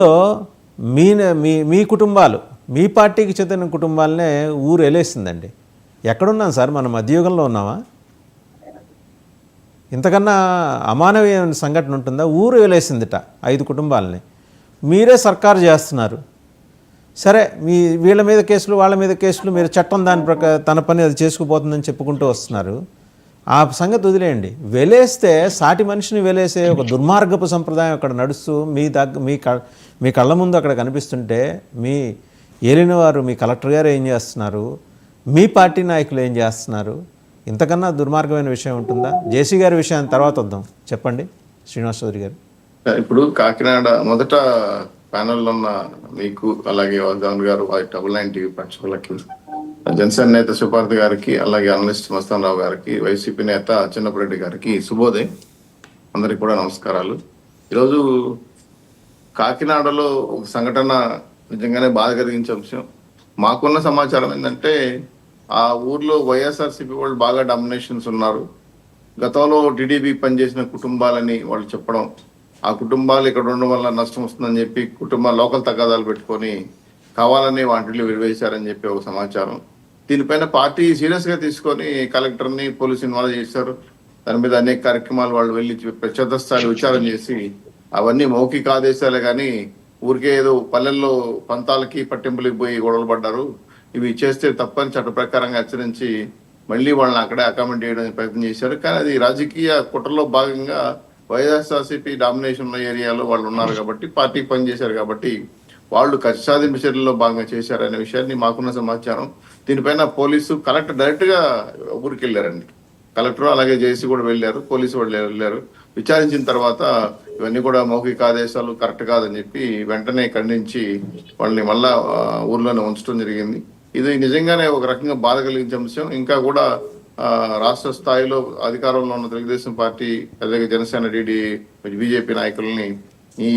So మీ మీ మీ కుటుంబాలు, మీ పార్టీకి చెందిన కుటుంబాలనే ఊరు వెళ్ళేసిందండి. ఎక్కడున్నాం సార్? మనం మధ్యయుగంలో ఉన్నామా? ఇంతకన్నా అమానవీయమైన సంఘటన ఉంటుందా? ఊరు వెళ్ళేసిందిట 5 కుటుంబాలని. మీరే సర్కారు చేస్తున్నారు. సరే, వీళ్ళ మీద కేసులు, వాళ్ళ మీద కేసులు, మీరు చట్టం దాని తన పని అది చేసుకుపోతుందని చెప్పుకుంటూ వస్తున్నారు. ఆ సంగతి వదిలేయండి. వెలేస్తే సాటి మనిషిని వెలేసే ఒక దుర్మార్గపు సంప్రదాయం అక్కడ నడుస్తూ మీ కళ్ళ ముందు అక్కడ కనిపిస్తుంటే, మీ ఏలినవారు, మీ కలెక్టర్ గారు ఏం చేస్తున్నారు, మీ పార్టీ నాయకులు ఏం చేస్తున్నారు? ఇంతకన్నా దుర్మార్గమైన విషయం ఉంటుందా? జేసీ గారి విషయాన్ని తర్వాత వద్దాం. చెప్పండి శ్రీనివాస్ చౌదరి గారు. ఇప్పుడు కాకినాడ మొదట ప్యానెల్లో ఉన్న మీకు, అలాగే వాగ్దాన్ గారు, 99 టీవీ ప్రేక్షకులకి, జనసేన నేత సుపార్థి గారికి, అలాగే అనలిస్ట్ మస్తాన్ రావు గారికి, వైసీపీ నేత చిన్నపరెడ్డి గారికి శుభోదయం. అందరికి కూడా నమస్కారాలు. ఈరోజు కాకినాడలో ఒక సంఘటన నిజంగానే బాధ కలిగించే అంశం. మాకున్న సమాచారం ఏంటంటే, ఆ ఊర్లో వైఎస్ఆర్సీపీ వాళ్ళు బాగా డామినేషన్స్ ఉన్నారు. గతంలో టీడీపీ పనిచేసిన కుటుంబాలని వాళ్ళు చెప్పడం, ఆ కుటుంబాలు ఇక్కడ ఉండడం వల్ల నష్టం వస్తుందని చెప్పి లోకల్ తగాదాలు పెట్టుకొని కావాలని వాటిని విడివేశారని చెప్పి ఒక సమాచారం. దీనిపైన పార్టీ సీరియస్ గా తీసుకొని కలెక్టర్ని, పోలీసు ఇన్వాల్వ్ చేశారు. దాని మీద అనేక కార్యక్రమాలు వాళ్ళు వెళ్ళి ప్రత్యేక స్థాయి విచారణ చేసి అవన్నీ మౌఖిక ఆదేశాలే కానీ ఊరికే ఏదో పల్లెల్లో పంతాలకి పట్టింపులకి పోయి గొడవలు పడ్డారు. ఇవి చేస్తే తప్పని చట్ట ప్రకారంగా హెచ్చరించి మళ్ళీ వాళ్ళని అక్కడే అకామిడేట్ చేయడానికి ప్రయత్నం చేశారు. కానీ అది రాజకీయ కుట్రలో భాగంగా వైఎస్ఆర్సీపీ డామినేషన్ ఉన్న ఏరియాలో వాళ్ళు ఉన్నారు కాబట్టి, పార్టీకి పనిచేశారు కాబట్టి వాళ్ళు కక్ష సాధింపు చర్యల్లో భాగంగా చేశారనే విషయాన్ని మాకున్న సమాచారం. దీనిపైన పోలీసు, కలెక్టర్ డైరెక్ట్ గా ఊరికి వెళ్ళారండి. కలెక్టర్ అలాగే జేసీ కూడా వెళ్ళారు, పోలీసు వాళ్ళు వెళ్ళారు. విచారించిన తర్వాత ఇవన్నీ కూడా మౌఖిక ఆదేశాలు కరెక్ట్ కాదని చెప్పి వెంటనే ఖండించి వాళ్ళని మళ్ళా ఊర్లోనే ఉంచడం జరిగింది. ఇది నిజంగానే ఒక రకంగా బాధ కలిగించే అంశం. ఇంకా కూడా రాష్ట్ర స్థాయిలో అధికారంలో ఉన్న తెలుగుదేశం పార్టీ, అలాగే జనసేన, బీజేపీ నాయకుల్ని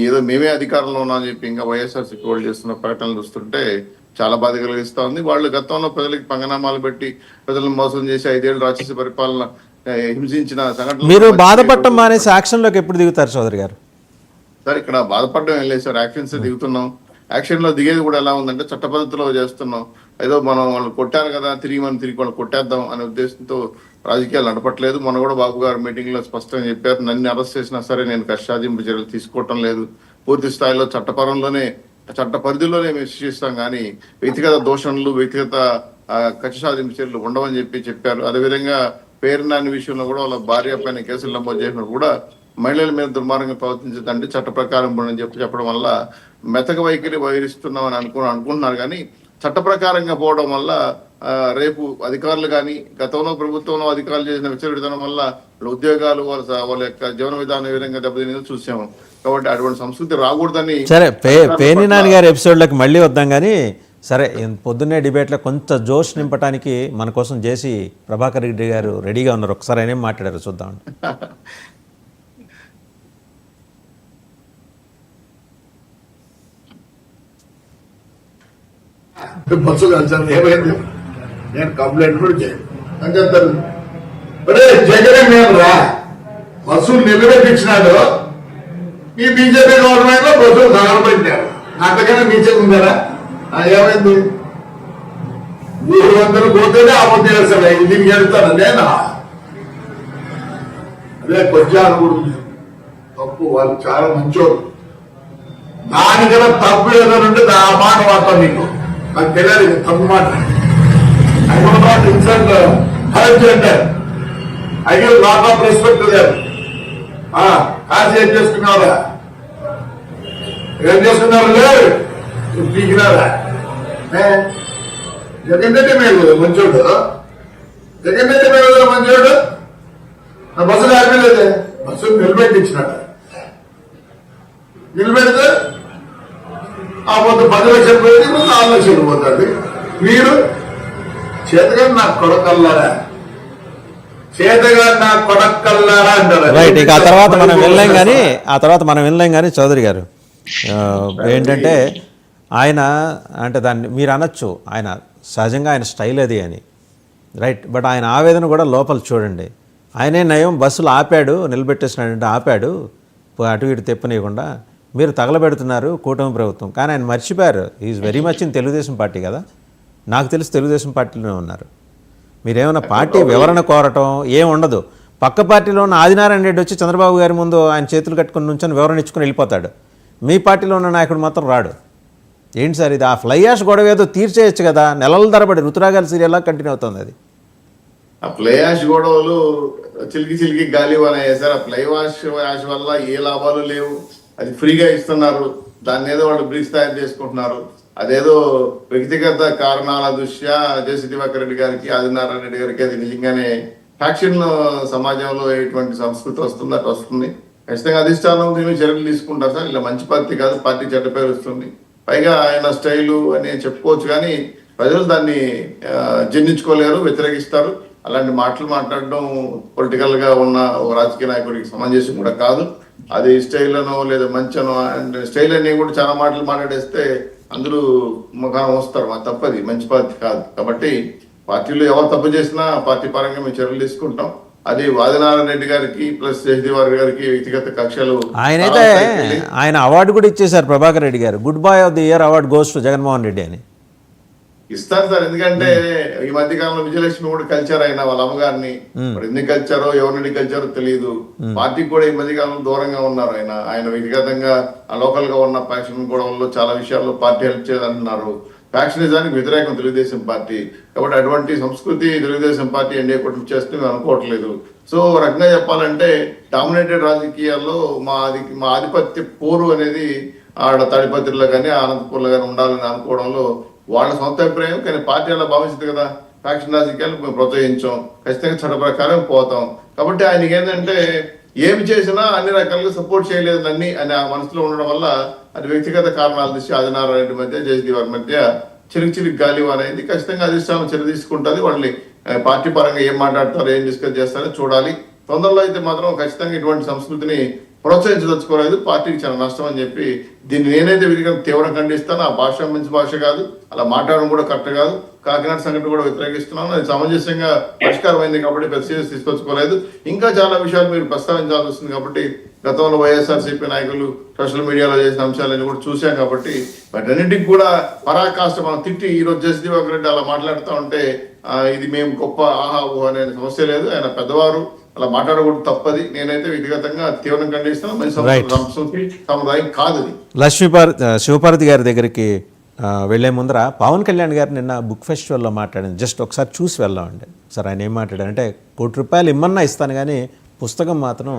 ఏదో మేమే అధికారంలో ఉన్నామని చెప్పి ఇంకా వైఎస్ఆర్సీపీ వాళ్ళు చేస్తున్న ప్రకటనలు చూస్తుంటే చాలా బాధ కలిగిస్తా ఉంది. వాళ్ళు గతంలో ప్రజలకి పంగనామాలు పెట్టి ప్రజలను మోసం చేసి 5 ఏళ్ళు రాక్షస పరిపాలన హింసించిన సంఘటన. మీరు బాధపడటం మానేసి యాక్షన్లోకి ఎప్పుడు దిగుతారు చౌదరి గారు? సార్, ఇక్కడ బాధపడడం ఏం లేదు సార్, యాక్షన్స్ దిగుతున్నాం. యాక్షన్ లో దిగేది కూడా ఎలా ఉందంటే చట్ట పద్ధతిలో చేస్తున్నాం. ఏదో మనం వాళ్ళు కొట్టారు కదా, తిరిగి వాళ్ళు కొట్టేద్దాం అనే ఉద్దేశంతో రాజకీయాలు నడపట్లేదు. మన కూడా బాబు గారు మీటింగ్ లో స్పష్టంగా చెప్పారు, నన్ను అరెస్ట్ చేసినా సరే నేను కక్ష సాధింపు చర్యలు తీసుకోవటం లేదు. పూర్తి స్థాయిలో చట్ట పరిధిలోనే మేము శిక్షిస్తాం, కానీ వ్యక్తిగత దోషణలు, వ్యక్తిగత కక్ష సాధింపు చర్యలు ఉండవని చెప్పారు. అదేవిధంగా పేరు నాని విషయంలో కూడా వాళ్ళ భార్య పైన కేసులు నమోదు చేసినప్పుడు కూడా మహిళల మీద దుర్మార్గంగా ప్రవర్తించదంటే చట్ట ప్రకారం అని చెప్పడం వల్ల మెతక వైఖరి వహిస్తున్నామని అనుకుంటున్నారు. కానీ చట్ట ప్రకారంగా పోవడం వల్ల రేపు అధికారులు కానీ, గతంలో ప్రభుత్వంలో అధికారులు చేసిన విచ్చలవిడితనం వల్ల ఉద్యోగాలు, వాళ్ళ యొక్క జీవన విధానం ఏ విధంగా దెబ్బతిని చూసాము. కాబట్టి అటువంటి సంస్కృతి రాకూడదని. సరే, పేర్ని నాని గారి ఎపిసోడ్లకు మళ్ళీ వద్దాం. కానీ సరే, పొద్దున్నే డిబేట్లో కొంత జోష్ నింపడానికి మన కోసం జేసీ ప్రభాకర్ రెడ్డి గారు రెడీగా ఉన్నారు. ఒకసారి ఆయన ఏం మాట్లాడారు చూద్దాం. బస్సు కలిసాను, ఏమైంది, నేను కంప్లైంట్ కూడా చేయను అని చెప్తారు. జగనే మేము రా బస్సులు నిలబెట్టించినాడు, ఈ బీజేపీ గవర్నమెంట్ లో బస్సులు తగలబెట్టారు. అంతకన్నా బీజేపీ ఉందారా? ఏమైంది, 300 పోతేనే అమలు చేస్తాడు. దీనికి వెళ్తాను నేను. అదే కొంచెం కూడా తప్పు, వాళ్ళు చాలా మంచోళ్ళు. దానికన్నా తప్పు ఏదైనా ఉంటే ఆ మాట వాడతాను. నీకు నాకు తెలియదు తప్పు మాట. I will not insult her gender. I give lot of respect to them. కాసి ఏం చేసుకున్నారా, ఏం చేసుకున్నారు లేదు పీకినారా? జగన్ రెడ్డి మీరు మంచోడు, జగన్ రెడ్డి మీరు మంచోడు. నా బస్సులు ఆగలేదే, బస్సులు నిలబెట్టించినాడు. నిలబెడితే ఆ మొత్తం 10 లక్షలు పోయింది, 4 లక్షలు పోతుంది. మీరు చేతగా నాకు కొడకల్లారా, చేతగా నాకు కొడకల్లారా అంటారు. రైట్. ఇక ఆ తర్వాత మనం వినలేం కానీ చౌదరి గారు ఏంటంటే, ఆయన అంటే దాన్ని మీరు అనొచ్చు, ఆయన సహజంగా ఆయన స్టైల్ అది అని, రైట్. బట్ ఆయన ఆవేదన కూడా లోపల చూడండి. ఆయనే నయం, బస్సులు ఆపాడు, నిలబెట్టేసినాడంటే ఆపాడు, అటు ఇటు తెప్పనీయకుండా. మీరు తగలబెడుతున్నారు కూటమి ప్రభుత్వం, కానీ ఆయన మర్చిపోయారు is very much in Telugu Desam party కదా. నాకు తెలిసి తెలుగుదేశం పార్టీలోనే ఉన్నారు. మీరేమైనా పార్టీ వివరణ కోరటం ఏం ఉండదు. పక్క పార్టీలో ఉన్న ఆదినారాయణ రెడ్డి వచ్చి చంద్రబాబు గారి ముందు ఆయన చేతులు కట్టుకుని నుంచొని వివరణ ఇచ్చుకొని వెళ్ళిపోతాడు. మీ పార్టీలో ఉన్న నాయకుడు మాత్రం రాడు. ఏంటి సార్ ఇది? ఆ ఫ్లై యాష్ గొడవ ఏదో తీర్చేయచ్చు కదా. నెలల తరబడి రుతురాగాల సీరియల్లా కంటిన్యూ అవుతుంది అది. ఆ ఫ్లై యాష్ గొడవలు చిలికి గాలి అయ్యాయి సార్. ఆ ఫ్లై యాష్ వల్ల ఏ లాభాలు లేవు. అది ఫ్రీగా ఇస్తున్నారు. దాన్ని ఏదో వాళ్ళు బ్రిడ్జ్ తయారు చేసుకుంటున్నారు. అదేదో వ్యక్తిగత కారణాల దృష్ట్యా జేసీ దివాకర్ రెడ్డి గారికి, ఆదినారాయణ రెడ్డి గారికి అది నిజంగానే ఫ్యాక్షన్ సమాజంలో ఎటువంటి సంస్కృతి వస్తుంది అటు వస్తుంది. ఖచ్చితంగా అధిష్టానం దీన్ని చర్యలు తీసుకుంటారు సార్. ఇలా మంచి పార్టీ కాదు, పార్టీ చెడ్డ పేరు వస్తుంది. పైగా ఆయన స్టైలు అని చెప్పుకోవచ్చు, కానీ ప్రజలు దాన్ని జీర్ణించుకోలేరు, వ్యతిరేకిస్తారు. అలాంటి మాటలు మాట్లాడడం పొలిటికల్ గా ఉన్న ఒక రాజకీయ నాయకుడికి సమంజసం కూడా కాదు. అది స్టైల్ అనో లేదా మంచనో, అండ్ స్టైల్ అని కూడా చాలా మాటలు మాట్లాడేస్తే అందరూ ముఖాన వస్తారు. మా తప్పది, మంచి పార్టీ కాదు. కాబట్టి పార్టీలో ఎవరు తప్పు చేసినా పార్టీ పరంగా మేము చర్యలు తీసుకుంటాం. అది ఆదినారాయణ రెడ్డి గారికి ప్లస్ జయదేవార్ గారికి వ్యక్తిగత కక్షలు. ఆయన అవార్డు కూడా ఇచ్చేశారు ప్రభాకర్ రెడ్డి గారు. Good boy of the year award goes to Jaganmohan Reddy అని ఇస్తారు సార్. ఎందుకంటే ఈ మధ్య కాలంలో విజయలక్ష్మి కూడా కలిచారు ఆయన వాళ్ళ అమ్మగారిని. మరి ఎందుకు కలిచారో ఎవరిని కలిచారో తెలియదు. పార్టీకి కూడా ఈ మధ్య కాలంలో దూరంగా ఉన్నారు ఆయన. ఆయన వ్యక్తిగతంగా లోకల్ గా ఉన్న ఫ్యాక్షన్ గొడవల్లో చాలా విషయాల్లో పార్టీ హెల్ప్ చేయాలంటున్నారు. ఫ్యాక్షనిజానికి వ్యతిరేకం తెలుగుదేశం పార్టీ. కాబట్టి అటువంటి సంస్కృతి తెలుగుదేశం పార్టీ ఎన్డీఏ కూటమి చేస్తే మేము అనుకోవట్లేదు. సో రకంగా చెప్పాలంటే డామినేటెడ్ రాజకీయాల్లో మా ఆధిపత్య పోరు అనేది ఆడ తాడిపత్రిలో కానీ అనంతపూర్లో కానీ ఉండాలని అనుకోవడంలో వాళ్ళ సొంత అభిప్రాయం. కానీ పార్టీ అలా భావిస్తుంది కదా. ఫ్యాక్షన్ రాజకీయాలు మేము ప్రోత్సహించాం, ఖచ్చితంగా చట్ట ప్రకారం పోతాం. కాబట్టి ఆయనకి ఏంటంటే ఏమి చేసినా అన్ని రకాలుగా సపోర్ట్ చేయలేదు అన్ని అని ఆ మనసులో ఉండడం వల్ల అది వ్యక్తిగత కారణాల దృష్టి ఆదినారాయణ రెడ్డి మధ్య, జయదేవార్ మధ్య చిలికి గాలి అనేది ఖచ్చితంగా అధిష్టానం చర్య తీసుకుంటుంది. వాళ్ళని పార్టీ పరంగా ఏం మాట్లాడతారో, ఏం డిస్కస్ చేస్తారో చూడాలి. తొందరలో అయితే మాత్రం ఖచ్చితంగా ఇటువంటి సంస్కృతిని ప్రోత్సహించదలుచుకోలేదు. పార్టీకి చాలా నష్టం అని చెప్పి దీన్ని నేనైతే విధిగా తీవ్రంగా ఖండిస్తాను. ఆ భాష మంచి భాష కాదు, అలా మాట్లాడడం కూడా కరెక్ట్ కాదు. కాకినాడ సంఘటన కూడా వ్యతిరేకిస్తున్నాను. అది సమంజసంగా పరిష్కారం అయింది కాబట్టి పెద్ద సీరియస్ తీసుకొచ్చుకోలేదు. ఇంకా చాలా విషయాలు మీరు ప్రస్తావించాల్సి వస్తుంది. కాబట్టి గతంలో వైఎస్ఆర్సీపీ నాయకులు సోషల్ మీడియాలో చేసిన అంశాలన్నీ కూడా చూసాం. కాబట్టి వాటన్నింటికి కూడా పరాకాష్ట మనం తిట్టి ఈరోజు జస్టిస్ దివాకర్ రెడ్డి అలా మాట్లాడుతూ ఉంటే ఇది మేము గొప్ప ఆహా ఊహ అనే సమస్య లేదు. ఆయన పెద్దవారు, అలా మాట్లాడకూడదు, తప్పది. నేనైతే వ్యక్తిగతంగా తీవ్రంగా ఖండిస్తాను. మంచి సంస్కృతి సముదాయం కాదు అది. శివపార్వతి గారి దగ్గరికి వెళ్లే ముందర పవన్ కళ్యాణ్ గారు నిన్న బుక్ ఫెస్టివల్లో మాట్లాడింది. జస్ట్ ఒకసారి చూసి వెళ్దామండి. సార్ ఆయన ఏం మాట్లాడారంటే, ₹1 కోటి ఇమ్మన్నా ఇస్తాను కానీ పుస్తకం మాత్రం